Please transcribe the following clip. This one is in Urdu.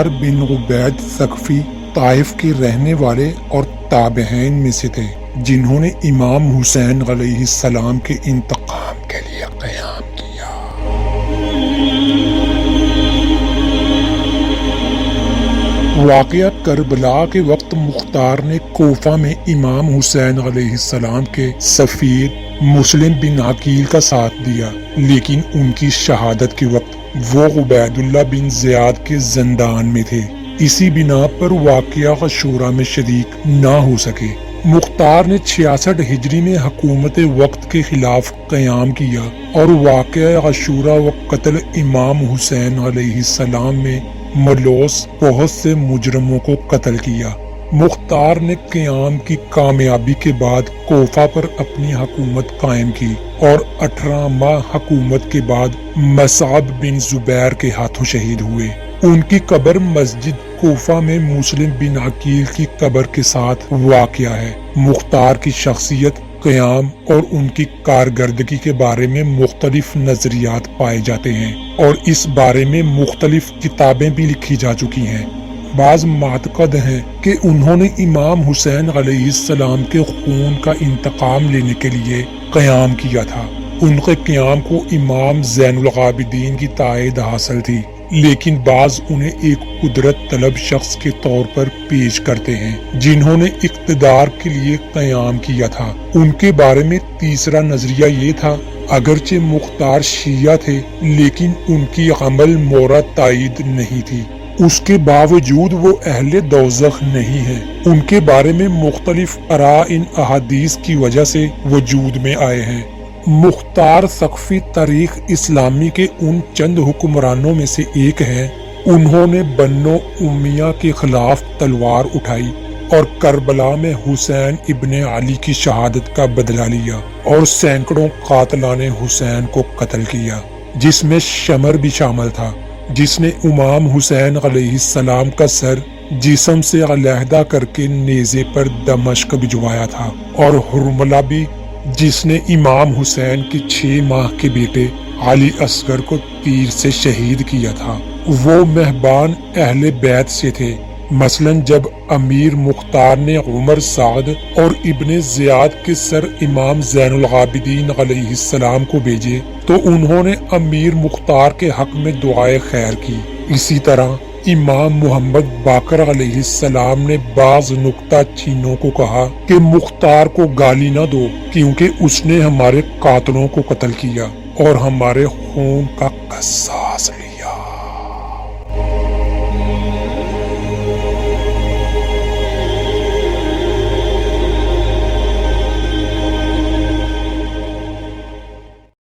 مختار بن عبید ثقفی طائف کے رہنے والے اور تابعین میں سے تھے، جنہوں نے امام حسین علیہ السلام کے انتقام کے لیے قیام کیا۔ واقعہ کربلا کے وقت مختار نے کوفہ میں امام حسین علیہ السلام کے سفیر مسلم بن عقیل کا ساتھ دیا، لیکن ان کی شہادت کے وقت وہ عبید اللہ بن زیاد کے زندان میں تھے۔ اسی بنا پر واقعہ عاشورہ میں شریک نہ ہو سکے۔ مختار نے 66 ہجری میں حکومت وقت کے خلاف قیام کیا اور واقعہ عاشورہ و قتل امام حسین علیہ السلام میں ملوث بہت سے مجرموں کو قتل کیا۔ مختار نے قیام کی کامیابی کے بعد کوفہ پر اپنی حکومت قائم کی اور 18 ماہ حکومت کے بعد مصعب بن زبیر کے ہاتھوں شہید ہوئے۔ ان کی قبر مسجد کوفہ میں مسلم بن عقیل کی قبر کے ساتھ واقع ہے۔ مختار کی شخصیت، قیام اور ان کی کارکردگی کے بارے میں مختلف نظریات پائے جاتے ہیں اور اس بارے میں مختلف کتابیں بھی لکھی جا چکی ہیں۔ بعض معتقد ہیں کہ انہوں نے امام حسین علیہ السلام کے خون کا انتقام لینے کے لیے قیام کیا تھا۔ ان کے قیام کو امام زین العابدین کی تائید حاصل تھی، لیکن بعض انہیں ایک قدرت طلب شخص کے طور پر پیش کرتے ہیں جنہوں نے اقتدار کے لیے قیام کیا تھا۔ ان کے بارے میں تیسرا نظریہ یہ تھا، اگرچہ مختار شیعہ تھے لیکن ان کی عمل مورا تائید نہیں تھی، اس کے باوجود وہ اہل دوزخ نہیں ہیں۔ ان کے بارے میں مختلف آراء ان احادیث کی وجہ سے وجود میں آئے ہیں۔ مختار ثقفی تاریخ اسلامی کے ان چند حکمرانوں میں سے ایک ہیں۔ انہوں نے بنو امیہ کے خلاف تلوار اٹھائی اور کربلا میں حسین ابن علی کی شہادت کا بدلہ لیا اور سینکڑوں قاتلان حسین کو قتل کیا، جس میں شمر بھی شامل تھا، جس نے امام حسین علیہ السلام کا سر جسم سے علیحدہ کر کے نیزے پر دمشق بھجوایا تھا، اور حرملہ بھی، جس نے امام حسین کے 6 ماہ کے بیٹے علی اصغر کو تیر سے شہید کیا تھا۔ وہ مہربان اہل بیت سے تھے۔ مثلا جب امیر مختار نے عمر سعد اور ابن زیاد کے سر امام زین العابدین علیہ السلام کو بھیجے تو انہوں نے امیر مختار کے حق میں دعائے خیر کی۔ اسی طرح امام محمد باقر علیہ السلام نے بعض نکتہ چینوں کو کہا کہ مختار کو گالی نہ دو، کیونکہ اس نے ہمارے قاتلوں کو قتل کیا اور ہمارے خون کا قصاص لیا۔